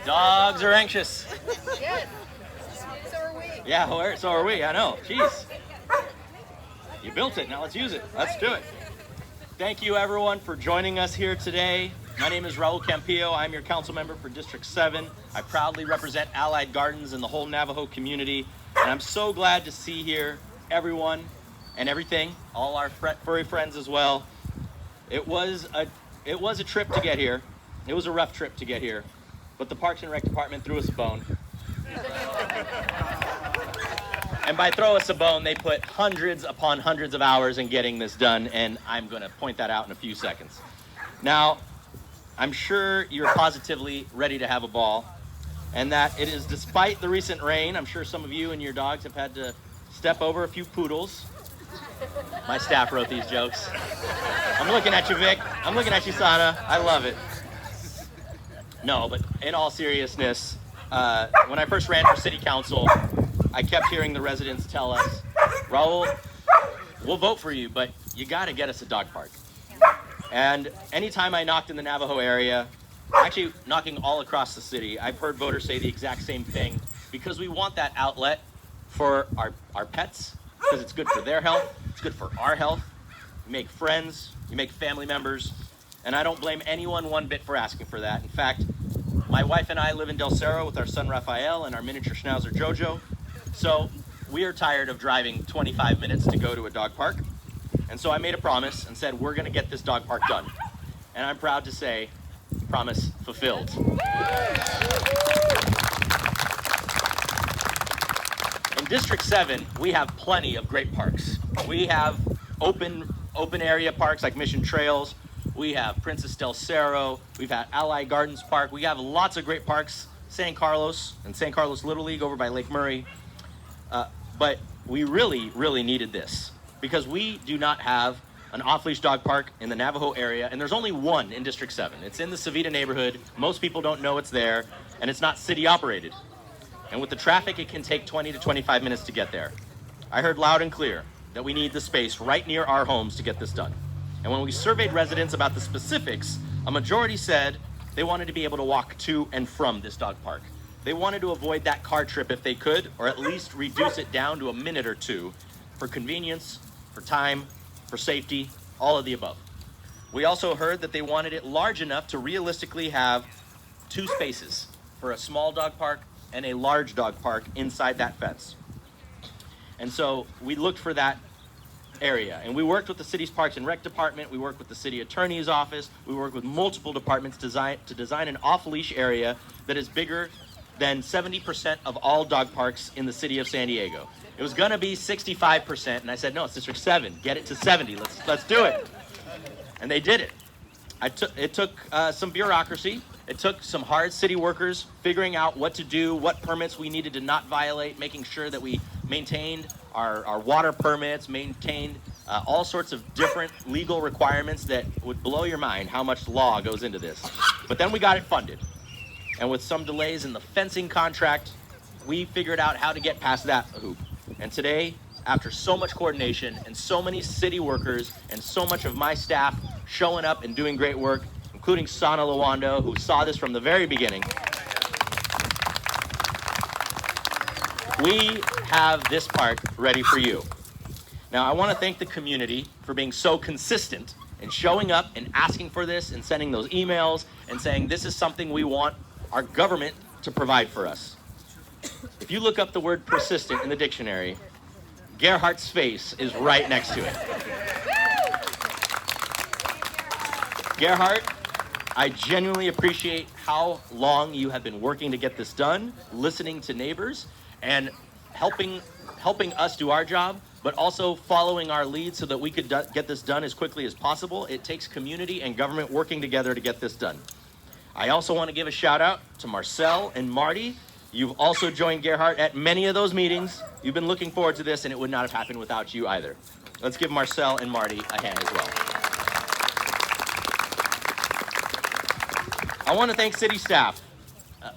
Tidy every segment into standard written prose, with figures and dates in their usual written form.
Dogs are anxious. Yes. So are we. Yeah, so are we. I know. Jeez. You built it. Now let's use it. Let's do it. Thank you, everyone, for joining us here today. My name is Raul Campillo. I'm your council member for District 7. I proudly represent Allied Gardens and the whole Navajo community. And I'm so glad to see here everyone and everything, all our furry friends as well. It was a trip to get here. It was a rough trip to get here. But the Parks and Rec Department threw us a bone. And by throw us a bone, they put hundreds upon hundreds of hours in getting this done, and I'm going to point that out in a few seconds. Now, I'm sure you're positively ready to have a ball, and that it is despite the recent rain. I'm sure some of you and your dogs have had to step over a few poodles. My staff wrote these jokes. I'm looking at you, Vic. I'm looking at you, Sana. I love it. No, but in all seriousness, when I first ran for city council, I kept hearing the residents tell us, Raul, we'll vote for you, but you got to get us a dog park. And anytime I knocked in the Navajo area, actually knocking all across the city, I've heard voters say the exact same thing, because we want that outlet for our pets, because it's good for their health, it's good for our health. You make friends, you make family members, and I don't blame anyone one bit for asking for that. In fact, my wife and I live in Del Cerro with our son Rafael and our miniature schnauzer Jojo. So we are tired of driving 25 minutes to go to a dog park. And so I made a promise and said, we're going to get this dog park done. And I'm proud to say, promise fulfilled. In District 7, we have plenty of great parks. We have open area parks like Mission Trails. We have Princess Del Cerro. We've had Allied Gardens Park. We have lots of great parks. San Carlos and San Carlos Little League over by Lake Murray. But we really, really needed this because we do not have an off-leash dog park in the Navajo area, and there's only one in District 7. It's in the Savita neighborhood. Most people don't know it's there, and it's not city operated. And with the traffic, it can take 20 to 25 minutes to get there. I heard loud and clear that we need the space right near our homes to get this done. And when we surveyed residents about the specifics, a majority said they wanted to be able to walk to and from this dog park. They wanted to avoid that car trip if they could, or at least reduce it down to a minute or two for convenience, for time, for safety, all of the above. We also heard that they wanted it large enough to realistically have 2 spaces for a small dog park and a large dog park inside that fence. And so we looked for that area, and we worked with the city's Parks and Rec department, we worked with the city attorney's office, we worked with multiple departments to design an off-leash area that is bigger than 70% of all dog parks in the city of San Diego. It was gonna be 65%, and I said, no, it's District 7, get it to 70, let's do it. And they did it. It took some bureaucracy, it took some hard city workers figuring out what to do, what permits we needed to not violate, making sure that we maintained our water permits, maintained all sorts of different legal requirements that would blow your mind how much law goes into this. But then we got it funded. And with some delays in the fencing contract, we figured out how to get past that hoop. And today, after so much coordination and so many city workers and so much of my staff showing up and doing great work, including Sana Lawando, who saw this from the very beginning, we have this park ready for you. Now, I want to thank the community for being so consistent in showing up and asking for this and sending those emails and saying this is something we want our government to provide for us. If you look up the word persistent in the dictionary, Gerhardt's face is right next to it. Gerhardt, I genuinely appreciate how long you have been working to get this done, listening to neighbors, and helping us do our job, but also following our lead so that we could get this done as quickly as possible. It takes community and government working together to get this done. I also want to give a shout out to Marcel and Marty. You've also joined Gerhardt at many of those meetings. You've been looking forward to this, and it would not have happened without you either. Let's give Marcel and Marty a hand as well. I want to thank city staff,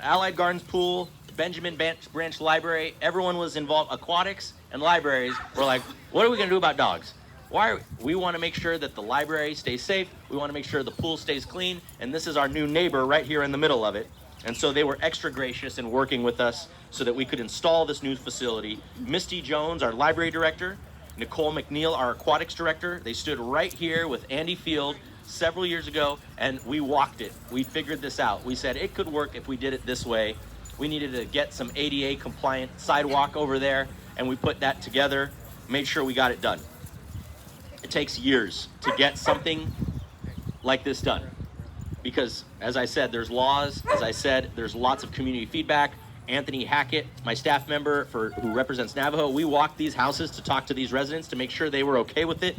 Allied Gardens Pool, Benjamin Branch Library. Everyone was involved. Aquatics and libraries were like, what are we going to do about dogs? We want to make sure that the library stays safe. We want to make sure the pool stays clean. And this is our new neighbor right here in the middle of it. And so they were extra gracious in working with us so that we could install this new facility. Misty Jones, our library director, Nicole McNeil, our aquatics director, they stood right here with Andy Field several years ago, and we walked it. We figured this out. We said it could work if we did it this way. We needed to get some ADA compliant sidewalk over there, and we put that together, made sure we got it done. It takes years to get something like this done because, as I said, there's laws. As I said, there's lots of community feedback. Anthony Hackett, my staff member who represents Navajo, we walked these houses to talk to these residents to make sure they were okay with it.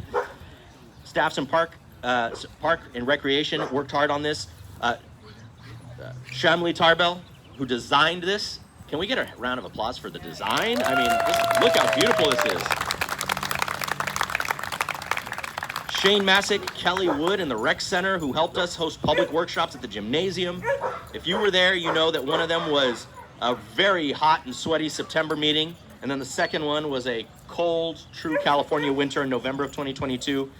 Staffs in Park and Recreation worked hard on this. Shamli Tarbell, who designed this. Can we get a round of applause for the design? I mean, look how beautiful this is. Shane Masick, Kelly Wood, and the Rec Center, who helped us host public workshops at the gymnasium. If you were there, you know that one of them was a very hot and sweaty September meeting, and then the second one was a cold, true California winter in November of 2022.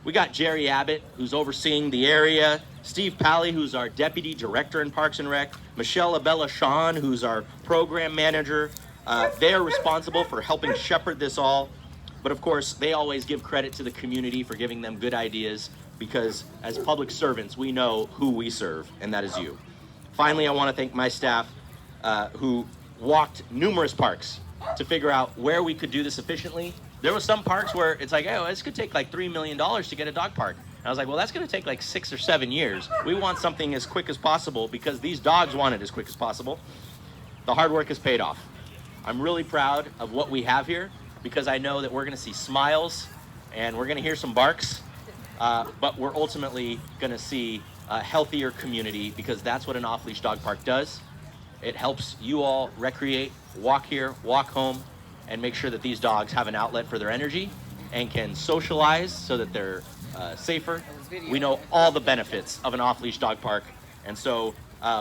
We got Jerry Abbott, who's overseeing the area, Steve Pally, who's our Deputy Director in Parks and Rec, Michelle Abella Sean, who's our Program Manager. They're responsible for helping shepherd this all. But of course, they always give credit to the community for giving them good ideas because as public servants, we know who we serve, and that is you. Finally, I want to thank my staff who walked numerous parks to figure out where we could do this efficiently. There were some parks where it's like, oh, this could take like $3 million to get a dog park. And I was like, well, that's going to take like 6 or 7 years. We want something as quick as possible because these dogs want it as quick as possible. The hard work has paid off. I'm really proud of what we have here because I know that we're going to see smiles and we're going to hear some barks, but we're ultimately going to see a healthier community because that's what an off-leash dog park does. It helps you all recreate, walk here, walk home, and make sure that these dogs have an outlet for their energy and can socialize so that they're safer. We know all the benefits of an off-leash dog park, and so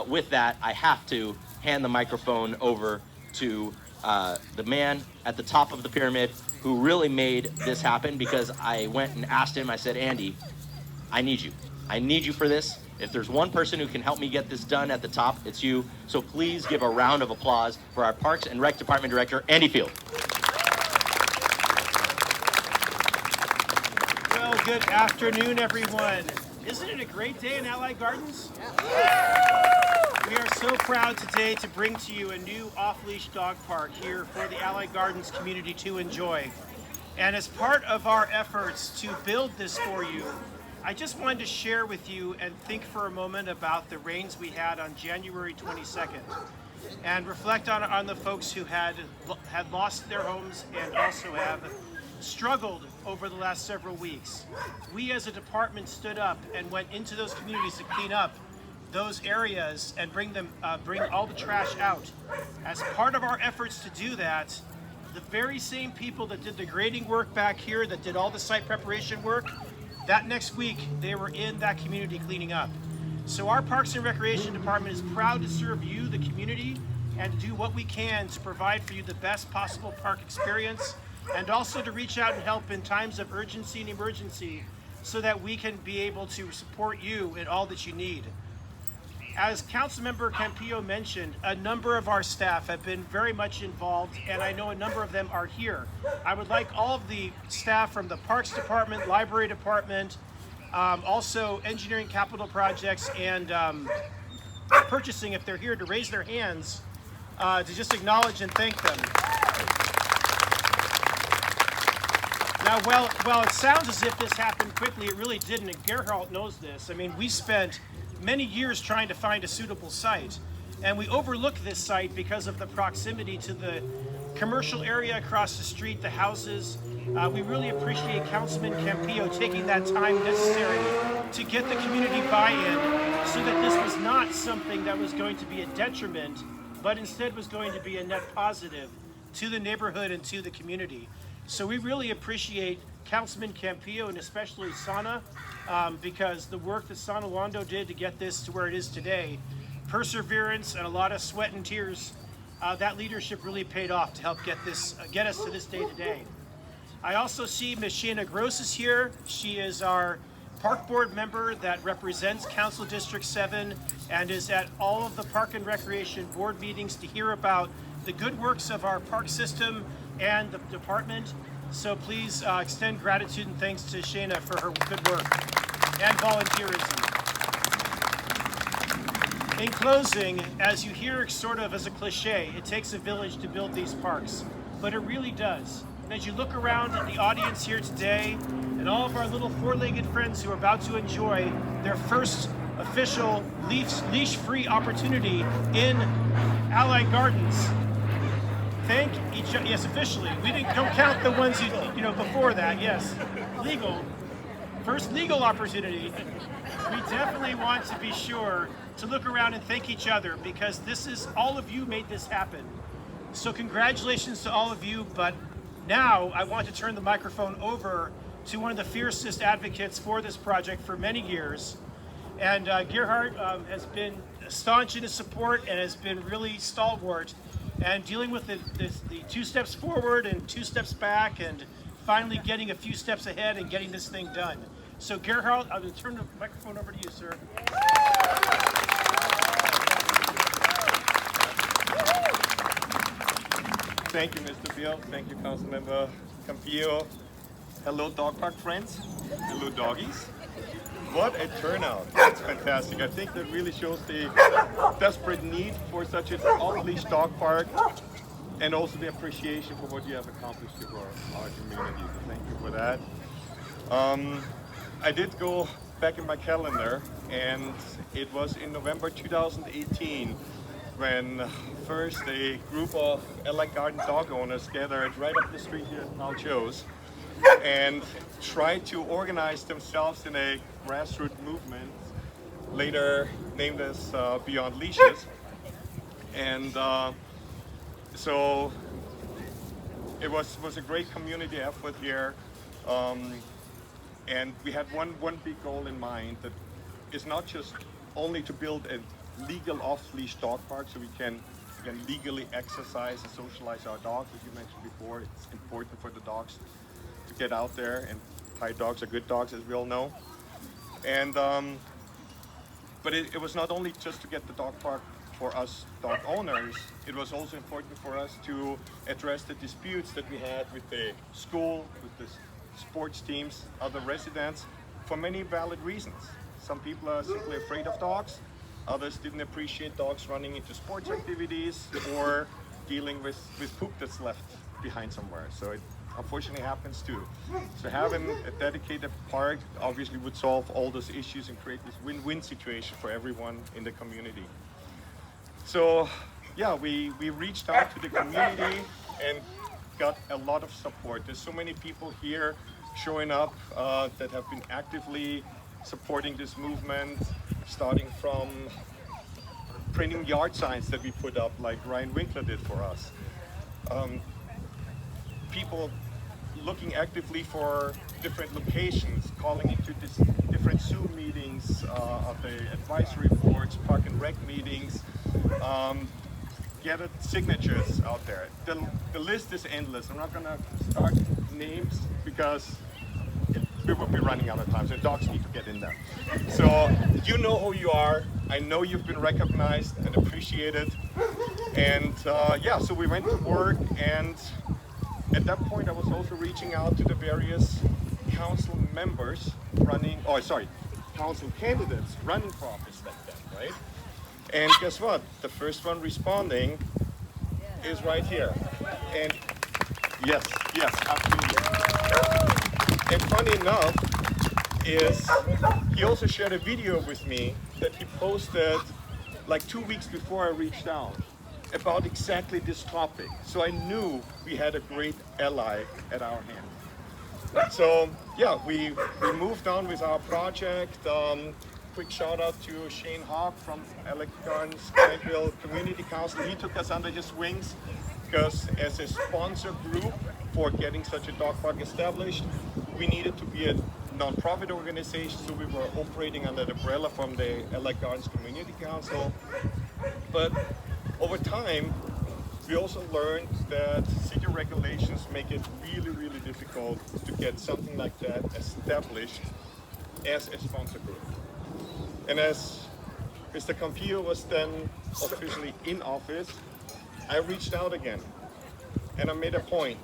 with that, I have to hand the microphone over to the man at the top of the pyramid who really made this happen because I went and asked him, I said, Andy, I need you. I need you for this. If there's one person who can help me get this done at the top, it's you. So please give a round of applause for our Parks and Rec Department Director, Andy Field. Well, good afternoon, everyone. Isn't it a great day in Allied Gardens? We are so proud today to bring to you a new off-leash dog park here for the Allied Gardens community to enjoy. And as part of our efforts to build this for you, I just wanted to share with you and think for a moment about the rains we had on January 22nd and reflect on the folks who had lost their homes and also have struggled over the last several weeks. We as a department stood up and went into those communities to clean up those areas and bring all the trash out. As part of our efforts to do that, the very same people that did the grading work back here, that did all the site preparation work, that next week they were in that community cleaning up. So our Parks and Recreation Department is proud to serve you, the community, and to do what we can to provide for you the best possible park experience, and also to reach out and help in times of urgency and emergency so that we can be able to support you in all that you need. As Councilmember Campillo mentioned, a number of our staff have been very much involved, and I know a number of them are here. I would like all of the staff from the Parks Department, Library Department, also Engineering Capital Projects, and Purchasing, if they're here, to raise their hands to just acknowledge and thank them. Now, while it sounds as if this happened quickly, it really didn't, and Gerhardt knows this. I mean, we spent many years trying to find a suitable site, and we overlooked this site because of the proximity to the commercial area across the street, the houses. We really appreciate Councilman Campillo taking that time necessary to get the community buy-in so that this was not something that was going to be a detriment, but instead was going to be a net positive to the neighborhood and to the community. So we really appreciate Councilman Campillo and especially Sana, because the work that Sana Wando did to get this to where it is today, perseverance and a lot of sweat and tears, that leadership really paid off to help get us to this day today. I also see Ms. Shayna Gross is here. She is our park board member that represents Council District 7 and is at all of the Park and Recreation board meetings to hear about the good works of our park system and the department. So please extend gratitude and thanks to Shayna for her good work and volunteerism. In closing, as you hear sort of as a cliche, it takes a village to build these parks, but it really does. And as you look around at the audience here today and all of our little four-legged friends who are about to enjoy their first official leash-free opportunity in Allied Gardens, thank each other. Yes, officially. We don't count the ones you know before that. Yes, legal. First legal opportunity. We definitely want to be sure to look around and thank each other because this is all of you made this happen. So congratulations to all of you. But now I want to turn the microphone over to one of the fiercest advocates for this project for many years. And Gerhard has been staunch in his support and has been really stalwart and dealing with the 2 steps forward and 2 steps back and finally getting a few steps ahead and getting this thing done. So Gerhard, I'm going to turn the microphone over to you, sir. Thank you, Mr. Bill. Thank you, Councilmember Campillo. Hello, dog park friends. Hello, doggies. What a turnout. That's fantastic. I think that really shows the desperate need for such an off-leash dog park and also the appreciation for what you have accomplished for our community. So thank you for that. I did go back in my calendar, and it was in November 2018 when first a group of Allied Garden dog owners gathered right up the street here at Mount Joe's and tried to organize themselves in a grassroots movement, later named as Beyond Leashes. And so it was a great community effort here. And we had one big goal in mind, that is not just only to build a legal off-leash dog park so we can legally exercise and socialize our dogs. As you mentioned before, it's important for the dogs to get out there, and Thai dogs are good dogs, as we all know. And but it was not only just to get the dog park for us dog owners, it was also important for us to address the disputes that we had with the school, with the sports teams, other residents, for many valid reasons. Some people are simply afraid of dogs, others didn't appreciate dogs running into sports activities or dealing with poop that's left behind somewhere. So it unfortunately happens too. So having a dedicated park obviously would solve all those issues and create this win-win situation for everyone in the community. So yeah, we reached out to the community and got a lot of support. There's so many people here showing up that have been actively supporting this movement, starting from printing yard signs that we put up, like Ryan Winkler did for us. People looking actively for different locations, calling into different Zoom meetings, of the advisory boards, park and rec meetings, gathered signatures out there. The list is endless. I'm not going to start names because we will be running out of time, so dogs need to get in there. So you know who you are. I know you've been recognized and appreciated. And yeah, so we went to work, and at that point I was also reaching out to the various council members council candidates running for office like that, right? And guess what? The first one responding is right here. And yes, absolutely. And funny enough is he also shared a video with me that he posted like 2 weeks before I reached out about exactly this topic. So I knew we had a great ally at our hand. So yeah, we moved on with our project. Quick shout out to Shane Hawk from Alec Gardens Grandville Community Council. He took us under his wings because as a sponsor group for getting such a dog park established, we needed to be a non-profit organization, so we were operating under the umbrella from the Alec Gardens Community Council. But over time, We also learned that city regulations make it really, really difficult to get something like that established as a sponsor group. And as Mr. Campillo was then officially in office, I reached out again and I made a point.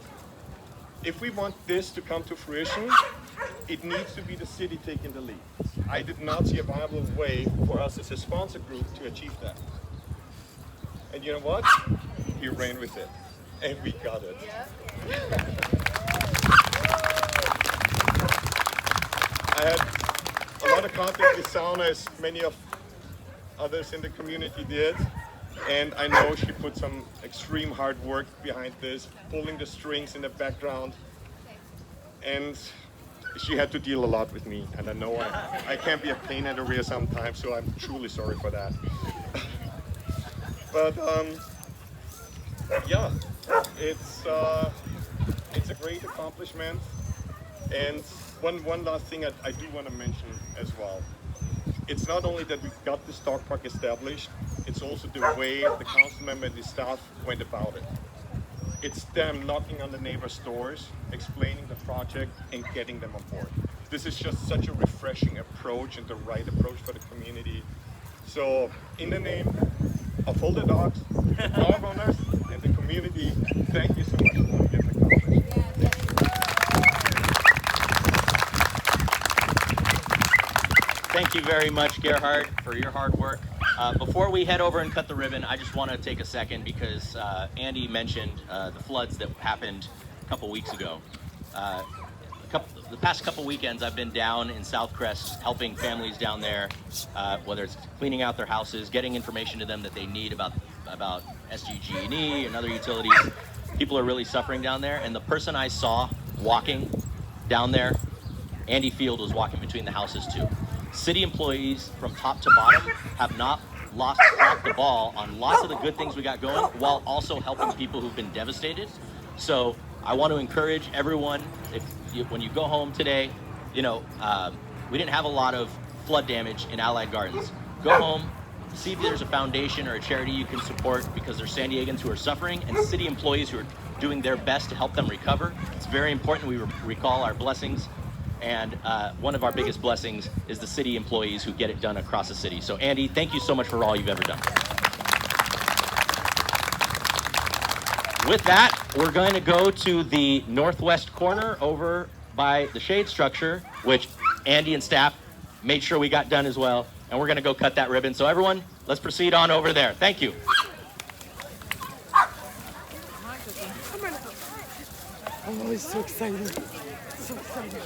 If we want this to come to fruition, it needs to be the city taking the lead. I did not see a viable way for us as a sponsor group to achieve that. And you know what? He ran with it, and we got it. I had a lot of contact with Sauna, as many of others in the community did, and I know she put some extreme hard work behind this, pulling the strings in the background, and she had to deal a lot with me, and I know I can be a pain in the rear sometimes, so I'm truly sorry for that. But yeah, it's a great accomplishment. And one last thing I do want to mention as well. It's not only that we got this dog park established, it's also the way the council member and the staff went about it. It's them knocking on the neighbors' doors, explaining the project, and getting them on board. This is just such a refreshing approach and the right approach for the community. So, in the name of all the dogs, the dog owners, and the community, thank you so much for what you have accomplished. Thank you very much, Gerhard, for your hard work. Before we head over and cut the ribbon, I just want to take a second because Andy mentioned the floods that happened a couple weeks ago. The past couple weekends, I've been down in South Crest helping families down there, whether it's cleaning out their houses, getting information to them that they need about SDG&E and other utilities. People are really suffering down there, and the person I saw walking down there, Andy Field, was walking between the houses too. City employees from top to bottom have not dropped the ball on lots of the good things we got going, while also helping people who've been devastated. So I want to encourage everyone, when you go home today, we didn't have a lot of flood damage in Allied Gardens. Go home, see if there's a foundation or a charity you can support, because there's San Diegans who are suffering and city employees who are doing their best to help them recover. It's very important we recall our blessings. And one of our biggest blessings is the city employees who get it done across the city. So Andy, thank you so much for all you've ever done. With that, we're going to go to the northwest corner over by the shade structure, which Andy and staff made sure we got done as well. And we're going to go cut that ribbon. So everyone, let's proceed on over there. Thank you. I'm always so excited. So excited.